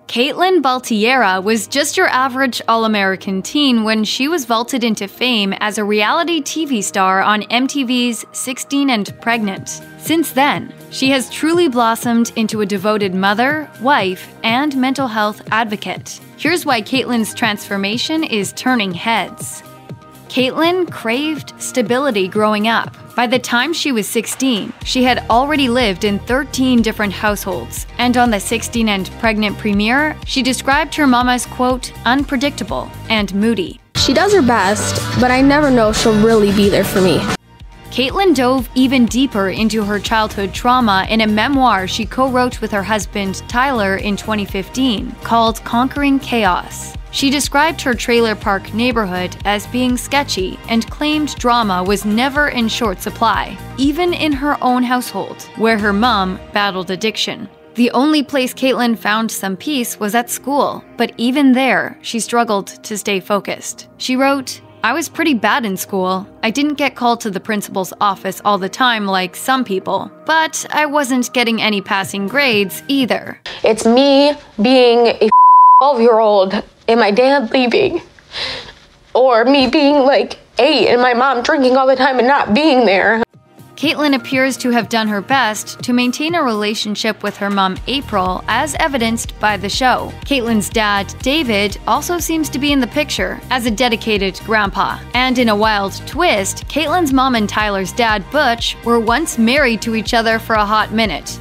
Catelynn Baltierra was just your average all-American teen when she was vaulted into fame as a reality TV star on MTV's 16 and Pregnant. Since then, she has truly blossomed into a devoted mother, wife, and mental health advocate. Here's why Catelynn's transformation is turning heads. Catelynn craved stability growing up. By the time she was 16, she had already lived in 13 different households, and on the 16 and Pregnant premiere, she described her mom as, quote, unpredictable and moody. She does her best, but I never know if she'll really be there for me. Catelynn dove even deeper into her childhood trauma in a memoir she co-wrote with her husband Tyler in 2015 called Conquering Chaos. She described her trailer park neighborhood as being sketchy and claimed drama was never in short supply, even in her own household, where her mom battled addiction. The only place Catelynn found some peace was at school, but even there, she struggled to stay focused. She wrote, "I was pretty bad in school. I didn't get called to the principal's office all the time like some people, but I wasn't getting any passing grades either." It's me being a 12-year-old and my dad leaving, or me being like 8 and my mom drinking all the time and not being there. Catelynn appears to have done her best to maintain a relationship with her mom April, as evidenced by the show. Catelynn's dad, David, also seems to be in the picture as a dedicated grandpa. And in a wild twist, Catelynn's mom and Tyler's dad, Butch, were once married to each other for a hot minute.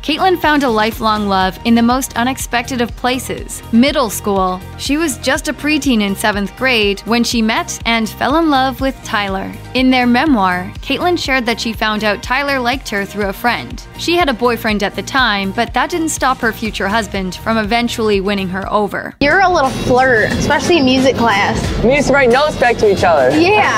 Catelynn found a lifelong love in the most unexpected of places, middle school. She was just a preteen in 7th grade when she met and fell in love with Tyler. In their memoir, Catelynn shared that she found out Tyler liked her through a friend. She had a boyfriend at the time, but that didn't stop her future husband from eventually winning her over. You're a little flirt, especially in music class. We used to write notes back to each other. Yeah.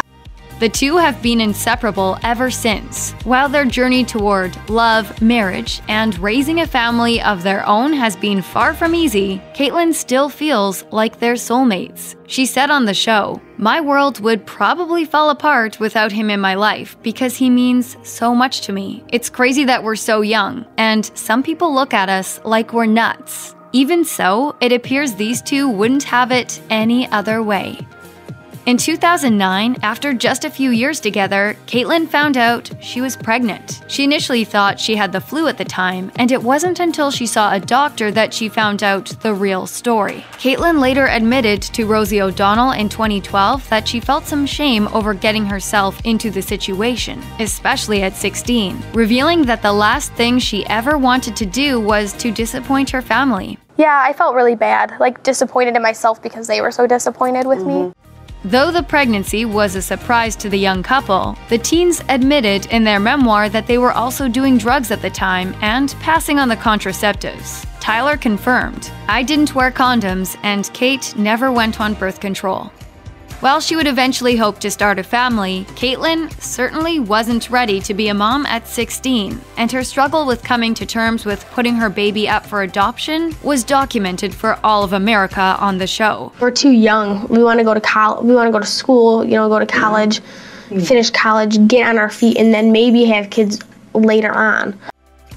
The two have been inseparable ever since. While their journey toward love, marriage, and raising a family of their own has been far from easy, Catelynn still feels like they're soulmates. She said on the show, "My world would probably fall apart without him in my life because he means so much to me. It's crazy that we're so young, and some people look at us like we're nuts. Even so, it appears these two wouldn't have it any other way." In 2009, after just a few years together, Catelynn found out she was pregnant. She initially thought she had the flu at the time, and it wasn't until she saw a doctor that she found out the real story. Catelynn later admitted to Rosie O'Donnell in 2012 that she felt some shame over getting herself into the situation, especially at 16, revealing that the last thing she ever wanted to do was to disappoint her family. Yeah, I felt really bad, like disappointed in myself because they were so disappointed with me. Though the pregnancy was a surprise to the young couple, the teens admitted in their memoir that they were also doing drugs at the time and passing on the contraceptives. Tyler confirmed, "I didn't wear condoms and Kate never went on birth control." While she would eventually hope to start a family, Catelynn certainly wasn't ready to be a mom at 16, and her struggle with coming to terms with putting her baby up for adoption was documented for all of America on the show. We're too young. We want to go to college. We want to go to school, go to college, finish college, get on our feet, and then maybe have kids later on.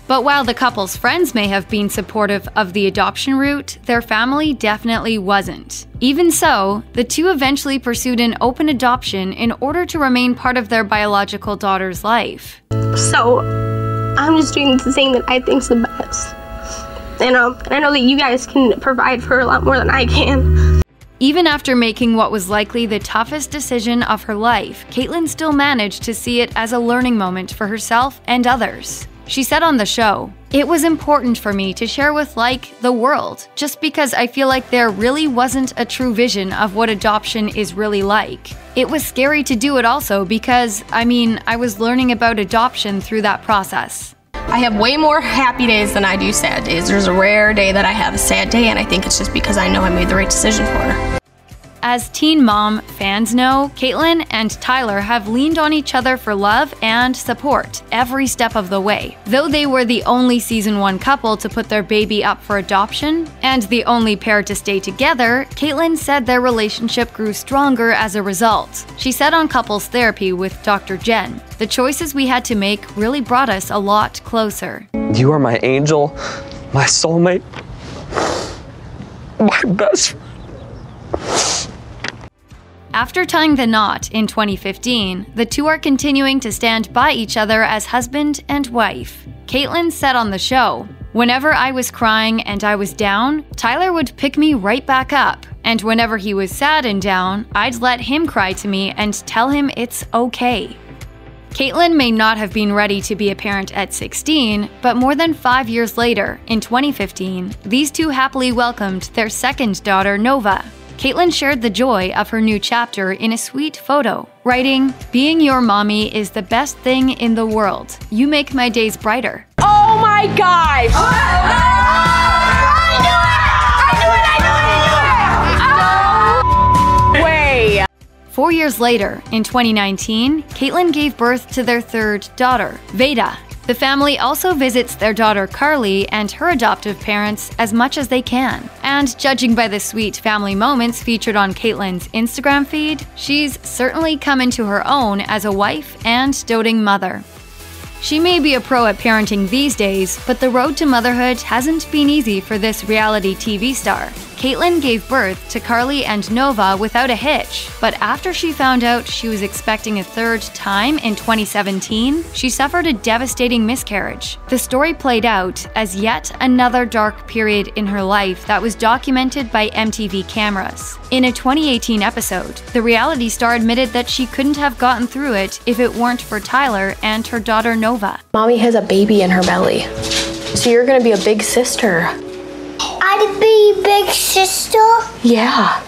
But while the couple's friends may have been supportive of the adoption route, their family definitely wasn't. Even so, the two eventually pursued an open adoption in order to remain part of their biological daughter's life. So, I'm just doing the thing that I think's the best. And I know that you guys can provide for her a lot more than I can. Even after making what was likely the toughest decision of her life, Catelynn still managed to see it as a learning moment for herself and others. She said on the show, "It was important for me to share with, the world, just because I feel like there really wasn't a true vision of what adoption is really like. It was scary to do it also because, I was learning about adoption through that process." I have way more happy days than I do sad days. There's a rare day that I have a sad day, and I think it's just because I know I made the right decision for her. As Teen Mom fans know, Catelynn and Tyler have leaned on each other for love and support every step of the way. Though they were the only season 1 couple to put their baby up for adoption, and the only pair to stay together, Catelynn said their relationship grew stronger as a result. She said on Couples Therapy with Dr. Jen, "The choices we had to make really brought us a lot closer." You are my angel, my soulmate, my best friend. After tying the knot in 2015, the two are continuing to stand by each other as husband and wife. Catelynn said on the show, "Whenever I was crying and I was down, Tyler would pick me right back up. And whenever he was sad and down, I'd let him cry to me and tell him it's okay." Catelynn may not have been ready to be a parent at 16, but more than 5 years later, in 2015, these two happily welcomed their second daughter, Nova. Catelynn shared the joy of her new chapter in a sweet photo, writing, "Being your mommy is the best thing in the world. You make my days brighter." Oh my gosh! I knew it! Way! 4 years later, in 2019, Catelynn gave birth to their third daughter, Veda. The family also visits their daughter Carly and her adoptive parents as much as they can. And judging by the sweet family moments featured on Catelynn's Instagram feed, she's certainly come into her own as a wife and doting mother. She may be a pro at parenting these days, but the road to motherhood hasn't been easy for this reality TV star. Catelynn gave birth to Carly and Nova without a hitch, but after she found out she was expecting a third time in 2017, she suffered a devastating miscarriage. The story played out as yet another dark period in her life that was documented by MTV cameras. In a 2018 episode, the reality star admitted that she couldn't have gotten through it if it weren't for Tyler and her daughter Nova. Mommy has a baby in her belly, so you're gonna be a big sister. I'd be big sister? Yeah.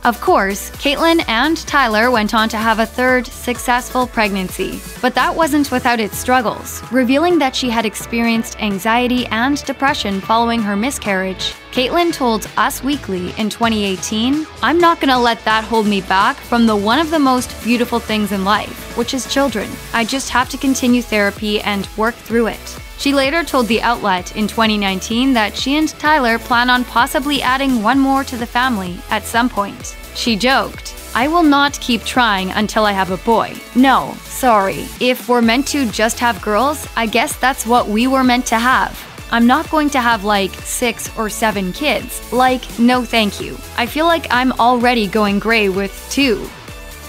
Of course, Catelynn and Tyler went on to have a third successful pregnancy, but that wasn't without its struggles. Revealing that she had experienced anxiety and depression following her miscarriage, Catelynn told Us Weekly in 2018, "I'm not gonna let that hold me back from one of the most beautiful things in life, which is children. I just have to continue therapy and work through it." She later told the outlet in 2019 that she and Tyler plan on possibly adding one more to the family at some point. She joked, "I will not keep trying until I have a boy. No, sorry. If we're meant to just have girls, I guess that's what we were meant to have. I'm not going to have like 6 or 7 kids. Like, no thank you. I feel like I'm already going gray with 2.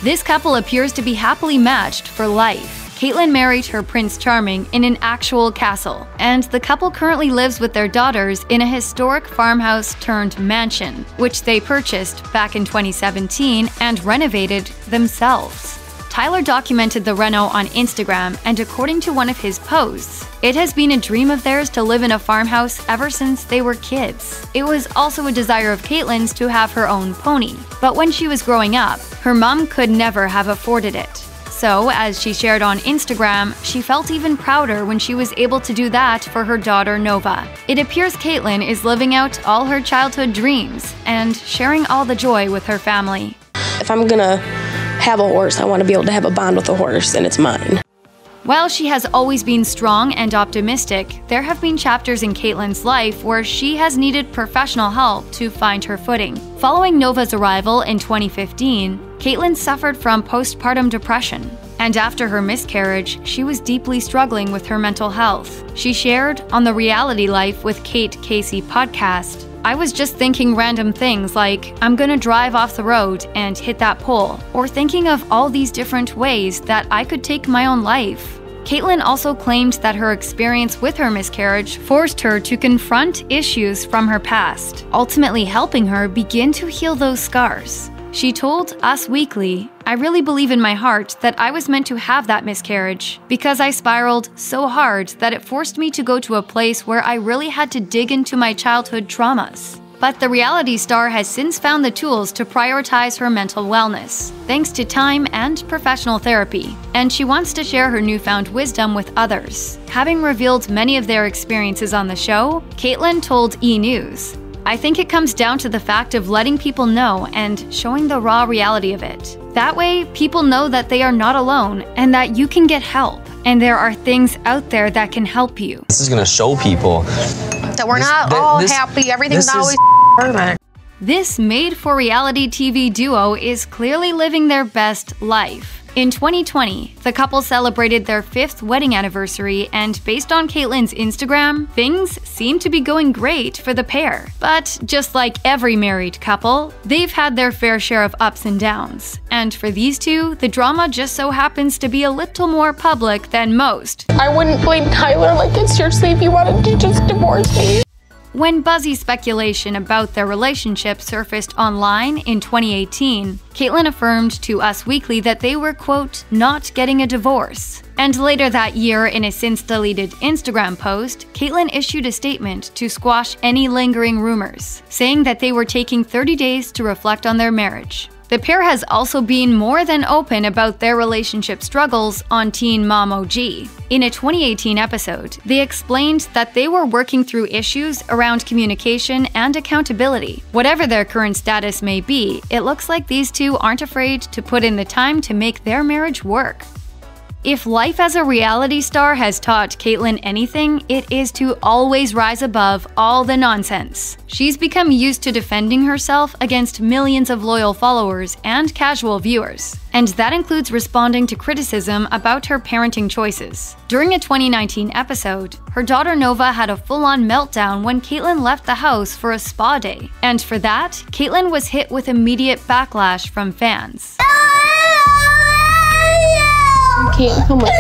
This couple appears to be happily matched for life. Catelynn married her Prince Charming in an actual castle, and the couple currently lives with their daughters in a historic farmhouse turned mansion, which they purchased back in 2017 and renovated themselves. Tyler documented the reno on Instagram, and according to one of his posts, it has been a dream of theirs to live in a farmhouse ever since they were kids. It was also a desire of Catelyn's to have her own pony, but when she was growing up, her mom could never have afforded it. So, as she shared on Instagram, she felt even prouder when she was able to do that for her daughter Nova. It appears Catelynn is living out all her childhood dreams and sharing all the joy with her family. If I'm gonna have a horse, I want to be able to have a bond with a horse, and it's mine. While she has always been strong and optimistic, there have been chapters in Catelynn's life where she has needed professional help to find her footing. Following Nova's arrival in 2015, Catelynn suffered from postpartum depression, and after her miscarriage, she was deeply struggling with her mental health. She shared on the Reality Life with Kate Casey podcast, "I was just thinking random things like, I'm gonna drive off the road and hit that pole, or thinking of all these different ways that I could take my own life." Catelynn also claimed that her experience with her miscarriage forced her to confront issues from her past, ultimately helping her begin to heal those scars. She told Us Weekly, "I really believe in my heart that I was meant to have that miscarriage because I spiraled so hard that it forced me to go to a place where I really had to dig into my childhood traumas." But the reality star has since found the tools to prioritize her mental wellness, thanks to time and professional therapy, and she wants to share her newfound wisdom with others. Having revealed many of their experiences on the show, Catelynn told E! News, "I think it comes down to the fact of letting people know and showing the raw reality of it. That way, people know that they are not alone and that you can get help, and there are things out there that can help you." This is gonna show people That we're not all happy, everything's not always perfect. This made-for-reality TV duo is clearly living their best life. In 2020, the couple celebrated their 5th wedding anniversary, and based on Catelynn's Instagram, things seem to be going great for the pair. But just like every married couple, they've had their fair share of ups and downs. And for these two, the drama just so happens to be a little more public than most. I wouldn't blame Tyler, like, seriously, if you wanted to just divorce me. When buzzy speculation about their relationship surfaced online in 2018, Catelynn affirmed to Us Weekly that they were, quote, not getting a divorce. And later that year, in a since-deleted Instagram post, Catelynn issued a statement to squash any lingering rumors, saying that they were taking 30 days to reflect on their marriage. The pair has also been more than open about their relationship struggles on Teen Mom OG. In a 2018 episode, they explained that they were working through issues around communication and accountability. Whatever their current status may be, it looks like these two aren't afraid to put in the time to make their marriage work. If life as a reality star has taught Catelynn anything, it is to always rise above all the nonsense. She's become used to defending herself against millions of loyal followers and casual viewers, and that includes responding to criticism about her parenting choices. During a 2019 episode, her daughter Nova had a full-on meltdown when Catelynn left the house for a spa day, and for that, Catelynn was hit with immediate backlash from fans. Can't come with me.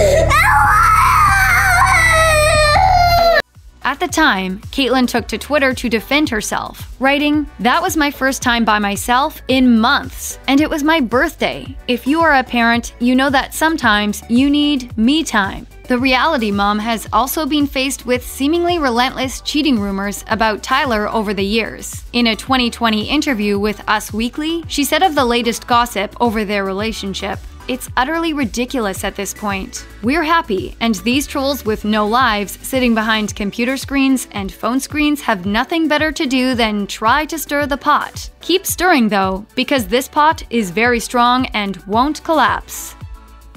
At the time, Catelynn took to Twitter to defend herself, writing, "That was my first time by myself in months, and it was my birthday. If you are a parent, you know that sometimes you need me time." The reality mom has also been faced with seemingly relentless cheating rumors about Tyler over the years. In a 2020 interview with Us Weekly, she said of the latest gossip over their relationship, "It's utterly ridiculous at this point. We're happy, and these trolls with no lives sitting behind computer screens and phone screens have nothing better to do than try to stir the pot. Keep stirring though, because this pot is very strong and won't collapse."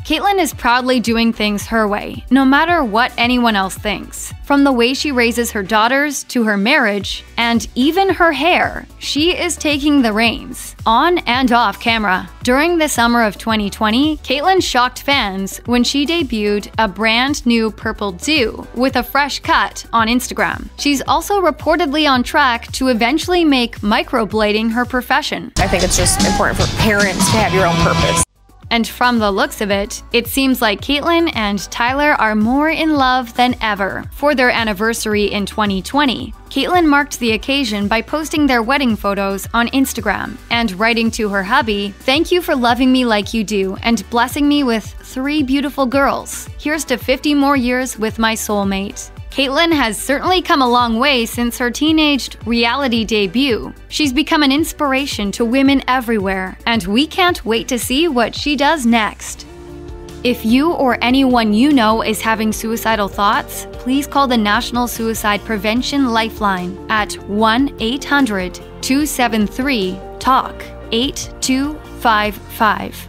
Catelynn is proudly doing things her way, no matter what anyone else thinks. From the way she raises her daughters, to her marriage, and even her hair, she is taking the reins, on and off camera. During the summer of 2020, Catelynn shocked fans when she debuted a brand new purple do with a fresh cut on Instagram. She's also reportedly on track to eventually make microblading her profession. I think it's just important for parents to have your own purpose. And from the looks of it, it seems like Catelynn and Tyler are more in love than ever. For their anniversary in 2020, Catelynn marked the occasion by posting their wedding photos on Instagram and writing to her hubby, "Thank you for loving me like you do and blessing me with 3 beautiful girls. Here's to 50 more years with my soulmate." Catelynn has certainly come a long way since her teenaged reality debut. She's become an inspiration to women everywhere, and we can't wait to see what she does next. If you or anyone you know is having suicidal thoughts, please call the National Suicide Prevention Lifeline at 1-800-273-TALK 8255.